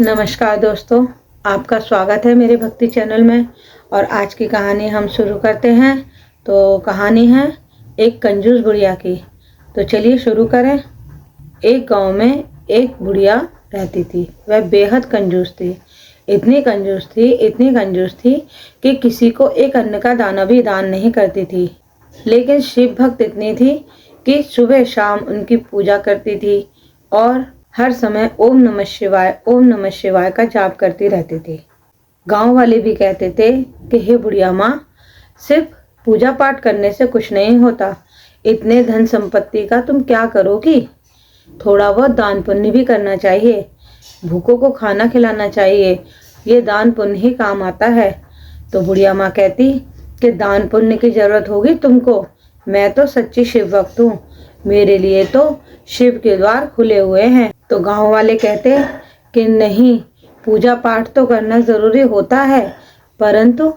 नमस्कार दोस्तों, आपका स्वागत है मेरे भक्ति चैनल में। और आज की कहानी हम शुरू करते हैं। तो कहानी है एक कंजूस बुढ़िया की। तो चलिए शुरू करें। एक गांव में एक बुढ़िया रहती थी। वह बेहद कंजूस थी। इतनी कंजूस थी कि किसी को एक अन्न का दाना भी दान नहीं करती थी। लेकिन शिव भक्त इतनी थी कि सुबह शाम उनकी पूजा करती थी और हर समय ओम नमः शिवाय का जाप करती रहती थी। गांव वाले भी कहते थे कि हे बुढ़िया माँ, सिर्फ पूजा पाठ करने से कुछ नहीं होता। इतने धन संपत्ति का तुम क्या करोगी? थोड़ा बहुत दान पुण्य भी करना चाहिए। भूखों को खाना खिलाना चाहिए। ये दान पुण्य ही काम आता है। तो बुढ़िया माँ कहती कि दान पुण्य की जरूरत होगी तुमको। मैं तो सच्ची शिव भक्त हूँ। मेरे लिए तो शिव के द्वार खुले हुए हैं। तो गांव वाले कहते कि नहीं, पूजा पाठ तो करना जरूरी होता है, परंतु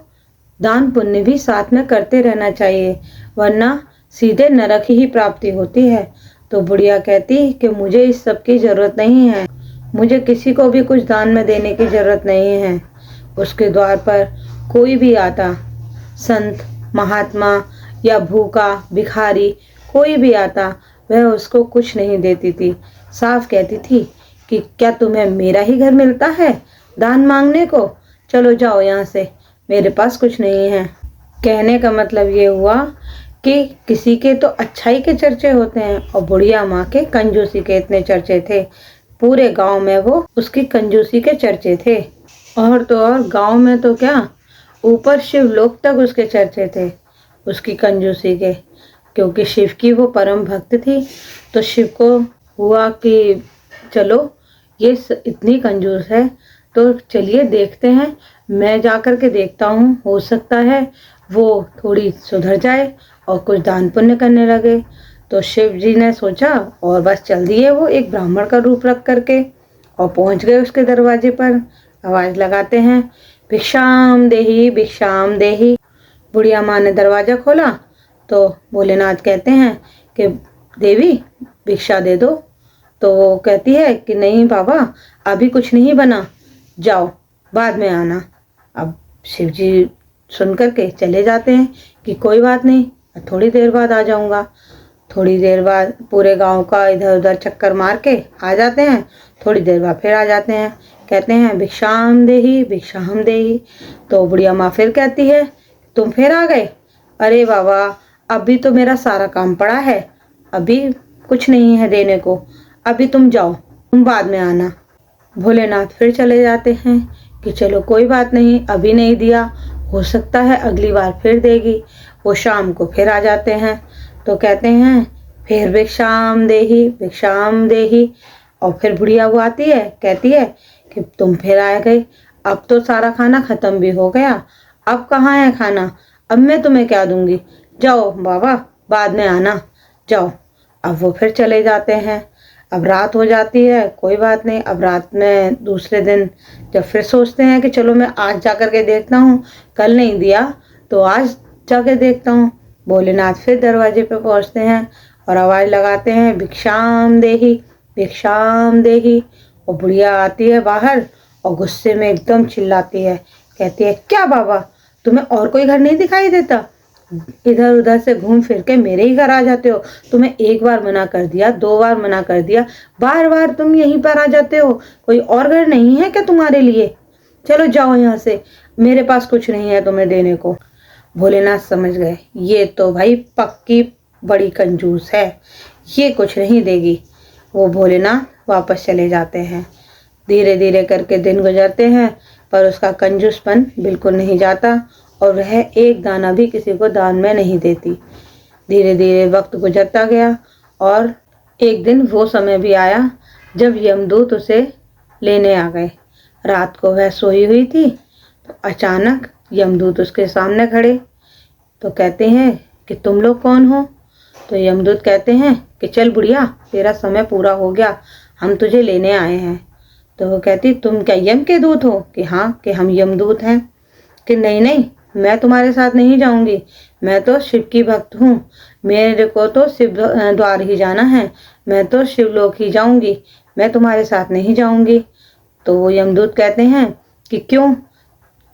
दान पुण्य भी साथ में करते रहना चाहिए, वरना सीधे नरक ही प्राप्ति होती है। तो बुढ़िया कहती कि मुझे इस सब की जरूरत नहीं है। मुझे किसी को भी कुछ दान में देने की जरूरत नहीं है। उसके द्वार पर कोई भी आता, संत, महात्मा या भूखा भिखारी कोई भी आता, वह उसको कुछ नहीं देती थी। साफ कहती थी कि क्या तुम्हें मेरा ही घर मिलता है दान मांगने को? चलो जाओ यहाँ से, मेरे पास कुछ नहीं है। कहने का मतलब ये हुआ कि किसी के तो अच्छाई के चर्चे होते हैं और बुढ़िया माँ के कंजूसी के इतने चर्चे थे। पूरे गांव में वो उसकी कंजूसी के चर्चे थे। और तो और गांव में तो क्या, ऊपर शिवलोक तक उसके चर्चे थे उसकी कंजूसी के। क्योंकि शिव की वो परम भक्त थी। तो शिव को हुआ कि चलो ये इतनी कंजूस है, तो चलिए देखते हैं, मैं जाकर के देखता हूँ, हो सकता है वो थोड़ी सुधर जाए और कुछ दान पुण्य करने लगे। तो शिव जी ने सोचा और बस चल दिए वो एक ब्राह्मण का रूप रख करके और पहुंच गए उसके दरवाजे पर। आवाज लगाते हैं, भिक्षाम देही भिक्षाम देही। बुढ़िया माँ ने दरवाजा खोला तो भोलेनाथ कहते हैं कि देवी भिक्षा दे दो। तो वो कहती है कि नहीं बाबा, अभी कुछ नहीं बना, जाओ बाद में आना। अब शिव जी सुन करके चले जाते हैं कि कोई बात नहीं, थोड़ी देर बाद आ जाऊंगा। थोड़ी देर बाद पूरे गांव का इधर उधर चक्कर मार के आ जाते हैं। थोड़ी देर बाद फिर आ जाते हैं, कहते हैं भिक्षाम देही भिक्षाम देही। तो बुढ़िया माँ फिर कहती है तुम फिर आ गए? अरे बाबा, अभी तो मेरा सारा काम पड़ा है, अभी कुछ नहीं है देने को, अभी तुम जाओ, तुम बाद में आना। भोलेनाथ फिर चले जाते हैं कि चलो कोई बात नहीं, अभी नहीं दिया, हो सकता है अगली बार फिर देगी। वो शाम को फिर आ जाते हैं तो कहते हैं फिर भिक्षाम देही। और फिर बुढ़िया वो आती है, कहती है कि तुम फिर आ गए, अब तो सारा खाना खत्म भी हो गया, अब कहाँ है खाना? अब मैं तुम्हें क्या दूंगी? जाओ बाबा, बाद में आना, जाओ। अब वो फिर चले जाते हैं। अब रात हो जाती है, कोई बात नहीं। अब रात में दूसरे दिन जब फिर सोचते हैं कि चलो मैं आज जा कर के देखता हूँ, कल नहीं दिया तो आज जाके देखता हूँ। भोलेनाथ फिर दरवाजे पे पहुँचते हैं और आवाज़ लगाते हैं भिक्षाम देही। और बुढ़िया आती है बाहर और गुस्से में एकदम चिल्लाती है, कहती है क्या बाबा, तुम्हें और कोई घर नहीं दिखाई देता? इधर उधर से घूम फिर के मेरे ही घर आ जाते हो। तुम्हें एक बार मना कर दिया, दो बार मना कर दिया, बार बार तुम यहीं पर आ जाते हो। कोई और घर नहीं है क्या तुम्हारे लिए? चलो जाओ यहाँ से, मेरे पास कुछ नहीं है तुम्हें देने को। भोलेनाथ समझ गए ये तो भाई पक्की बड़ी कंजूस है, ये कुछ नहीं देगी। वो भोलेनाथ वापस चले जाते हैं। धीरे धीरे करके दिन गुजरते हैं, पर उसका कंजूसपन बिल्कुल नहीं जाता और वह एक दाना भी किसी को दान में नहीं देती। धीरे धीरे वक्त गुजरता गया और एक दिन वो समय भी आया जब यमदूत उसे लेने आ गए। रात को वह सोई हुई थी तो अचानक यमदूत उसके सामने खड़े। तो कहते हैं कि तुम लोग कौन हो? तो यमदूत कहते हैं कि चल बुढ़िया, तेरा समय पूरा हो गया, हम तुझे लेने आए हैं। तो वो कहती तुम क्या यम के दूत हो? कि हाँ, कि हम यमदूत हैं। कि नहीं, मैं तुम्हारे साथ नहीं जाऊंगी, मैं तो शिव की भक्त हूँ, मेरे को तो शिव द्वार ही जाना है, मैं तो शिवलोक ही जाऊंगी, मैं तुम्हारे साथ नहीं जाऊंगी। तो वो यमदूत कहते हैं कि क्यों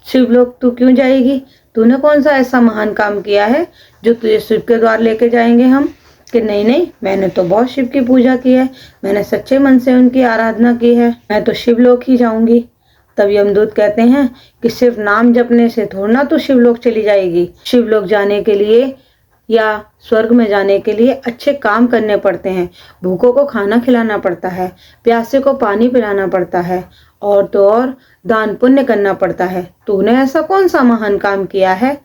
शिवलोक तू क्यों जाएगी, तूने कौन सा ऐसा महान काम किया है जो तुझे शिव के द्वार लेके जाएंगे हम। कि नहीं नहीं, मैंने तो बहुत शिव की पूजा की है, मैंने सच्चे मन से उनकी आराधना की है, मैं तो शिवलोक ही जाऊंगी। तब यमदूत कहते हैं कि सिर्फ नाम जपने से थोड़ा ना तू शिवलोक चली जाएगी। शिवलोक जाने के लिए या स्वर्ग में जाने के लिए अच्छे काम करने पड़ते हैं, भूखों को खाना खिलाना पड़ता है, प्यासे को पानी पिलाना पड़ता है, और तो और दान पुण्य करना पड़ता है। तूने ऐसा कौन सा महान काम किया है।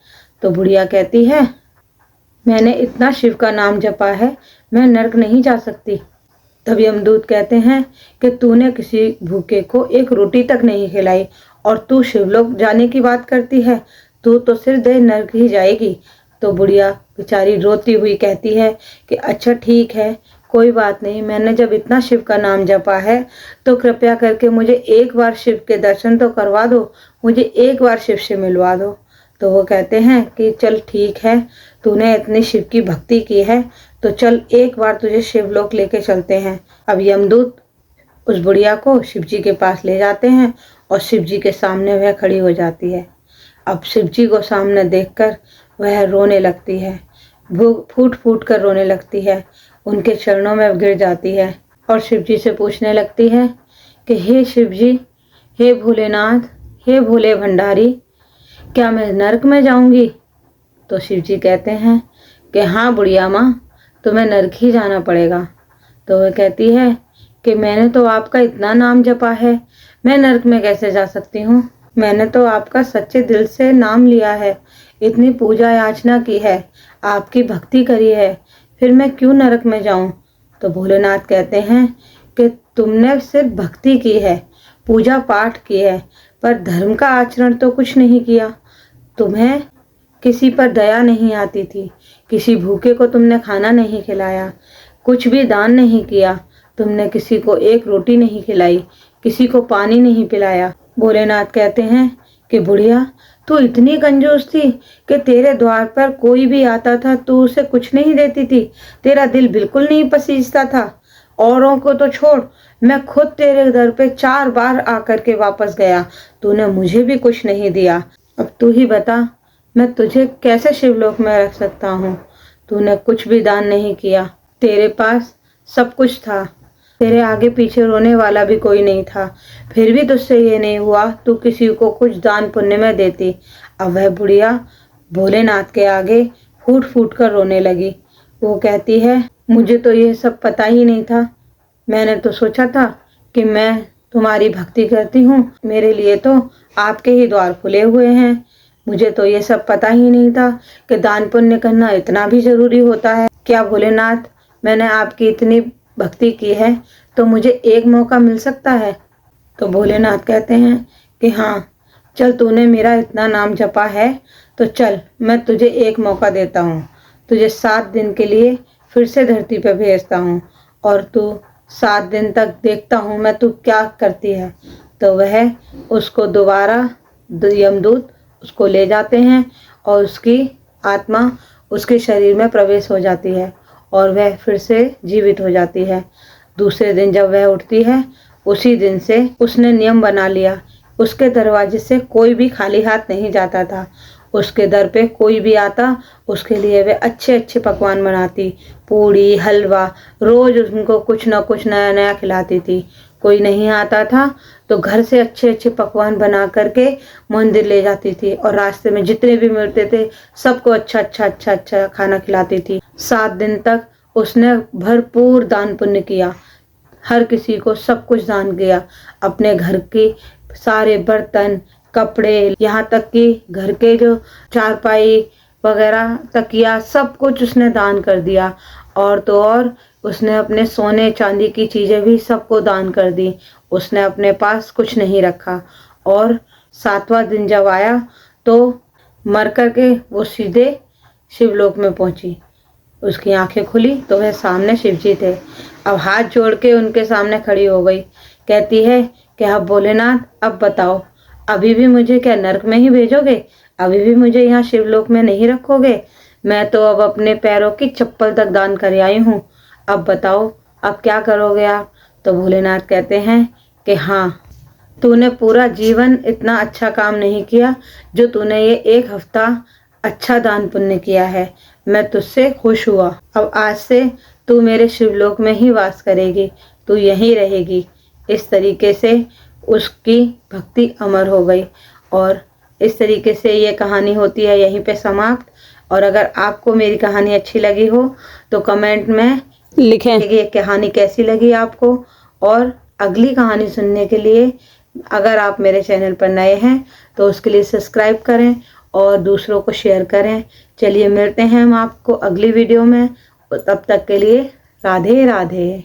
तो बुढ़िया कहती है, मैंने इतना शिव का नाम जपा है, मैं नरक नहीं जा सकती। तब यमदूत कहते हैं कि तूने किसी भूखे को एक रोटी तक नहीं खिलाई और तू शिवलोक जाने की बात करती है, तू तो सिर दे नरक ही जाएगी। तो बुढ़िया बेचारी रोती हुई कहती है कि अच्छा ठीक है, कोई बात नहीं, मैंने जब इतना शिव का नाम जपा है तो कृपया करके मुझे एक बार शिव के दर्शन तो करवा दो, मुझे एक बार शिव से मिलवा दो। तो वो कहते हैं कि चल ठीक है, तूने इतनी शिव की भक्ति की है तो चल एक बार तुझे शिवलोक लेके चलते हैं। अब यमदूत उस बुढ़िया को शिव जी के पास ले जाते हैं और शिव जी के सामने वह खड़ी हो जाती है। अब शिव जी को सामने देखकर वह रोने लगती है, फूट फूट कर रोने लगती है, उनके चरणों में गिर जाती है और शिव जी से पूछने लगती है कि हे शिव जी, हे भोलेनाथ, हे भोले भंडारी, क्या मैं नरक में जाऊंगी। तो शिव जी कहते हैं कि हाँ बुढ़िया माँ, तुम्हें नरक ही जाना पड़ेगा। तो वह कहती है कि मैंने तो आपका इतना नाम जपा है, मैं नरक में कैसे जा सकती हूँ। मैंने तो आपका सच्चे दिल से नाम लिया है, इतनी पूजा याचना की है, आपकी भक्ति करी है, फिर मैं क्यों नरक में जाऊं। तो भोलेनाथ कहते हैं कि तुमने सिर्फ भक्ति की है, पूजा पाठ की है, पर धर्म का आचरण तो कुछ नहीं किया। तुम्हें किसी पर दया नहीं आती थी, किसी भूखे को तुमने खाना नहीं खिलाया, कुछ भी दान नहीं किया, तुमने किसी को एक रोटी नहीं खिलाई, किसी को पानी नहीं पिलाया। भोलेनाथ कहते हैं कि बुढ़िया, तू इतनी कंजूस थी कि तेरे द्वार पर कोई भी आता था तू उसे कुछ नहीं देती थी, तेरा दिल बिल्कुल नहीं पसीजता था। औरों को तो छोड़, मैं खुद तेरे दर पे 4 बार आकर के वापस गया, तूने मुझे भी कुछ नहीं दिया। अब तू ही बता, मैं तुझे कैसे शिवलोक में रख सकता हूँ। तूने कुछ भी दान नहीं किया, तेरे पास सब कुछ था, तेरे आगे पीछे रोने वाला भी कोई नहीं था, फिर भी तुझसे ये नहीं हुआ तू किसी को कुछ दान पुण्य में देती। अब वह बुढ़िया भोलेनाथ के आगे फूट फूट कर रोने लगी। वो कहती है, मुझे तो ये सब पता ही नहीं था, मैंने तो सोचा था कि मैं तुम्हारी भक्ति करती हूँ, मेरे लिए तो आपके ही द्वार खुले हुए हैं, मुझे तो ये सब पता ही नहीं था कि दान पुण्य करना इतना भी जरूरी होता है। क्या भोलेनाथ, मैंने आपकी इतनी भक्ति की है तो मुझे एक मौका मिल सकता है। तो भोलेनाथ कहते हैं कि हाँ, चल तूने मेरा इतना नाम जपा है तो चल मैं तुझे एक मौका देता हूँ, तुझे 7 दिन के लिए फिर से धरती पर भेजता हूँ और तू 7 दिन तक देखता हूँ मैं तू क्या करती है। तो वह उसको दोबारा यमदूत उसको ले जाते हैं और उसकी आत्मा उसके शरीर में प्रवेश हो जाती है और वह फिर से जीवित हो जाती है। दूसरे दिन जब वह उठती है, उसी दिन से उसने नियम बना लिया, उसके दरवाजे से कोई भी खाली हाथ नहीं जाता था, उसके दर पे कोई भी आता उसके लिए वे अच्छे अच्छे पकवान बनाती, पूड़ी हलवा, रोज उनको कुछ ना कुछ नया नया खिलाती थी। कोई नहीं आता था तो घर से अच्छे अच्छे पकवान बना करके मंदिर ले जाती थी और रास्ते में जितने भी मिलते थे सबको अच्छा खाना खिलाती थी। 7 दिन तक उसने भरपूर दान पुण्य किया, हर किसी को सब कुछ दान किया, अपने घर की सारे बर्तन, कपड़े, यहाँ तक कि घर के जो चारपाई वगैरह, तकिया, सब कुछ उसने दान कर दिया। और तो और उसने अपने सोने चांदी की चीजें भी सबको दान कर दी, उसने अपने पास कुछ नहीं रखा। और 7वां दिन जब आया तो मर करके वो सीधे शिवलोक में पहुंची। उसकी आंखें खुली तो वह सामने शिव जी थे। अब हाथ जोड़ के उनके सामने खड़ी हो गई, कहती है कि अब भोलेनाथ, अब बताओ, अभी भी मुझे क्या नरक में ही भेजोगे, अभी भी मुझे यहाँ शिवलोक में नहीं रखोगे। मैं तो अब अपने पैरों की चप्पल तक दान कर आई हूँ, अब बताओ अब क्या करोगे आप। तो भोलेनाथ कहते हैं कि हाँ, तूने पूरा जीवन इतना अच्छा काम नहीं किया जो तूने ये 1 हफ्ता अच्छा दान पुण्य किया है। मैं तुझसे खुश हुआ। अब आज से तू मेरे शिवलोक में ही वास करेगी, तू यहीं रहेगी। इस तरीके से उसकी भक्ति अमर हो गई और इस तरीके से ये कहानी होती है यहीं पे समाप्त। और अगर आपको मेरी कहानी अच्छी लगी हो तो कमेंट में लिखें कि ये कहानी कैसी लगी आपको। और अगली कहानी सुनने के लिए अगर आप मेरे चैनल पर नए हैं तो उसके लिए सब्सक्राइब करें और दूसरों को शेयर करें। चलिए मिलते हैं हम आपको अगली वीडियो में, तब तक के लिए राधे राधे।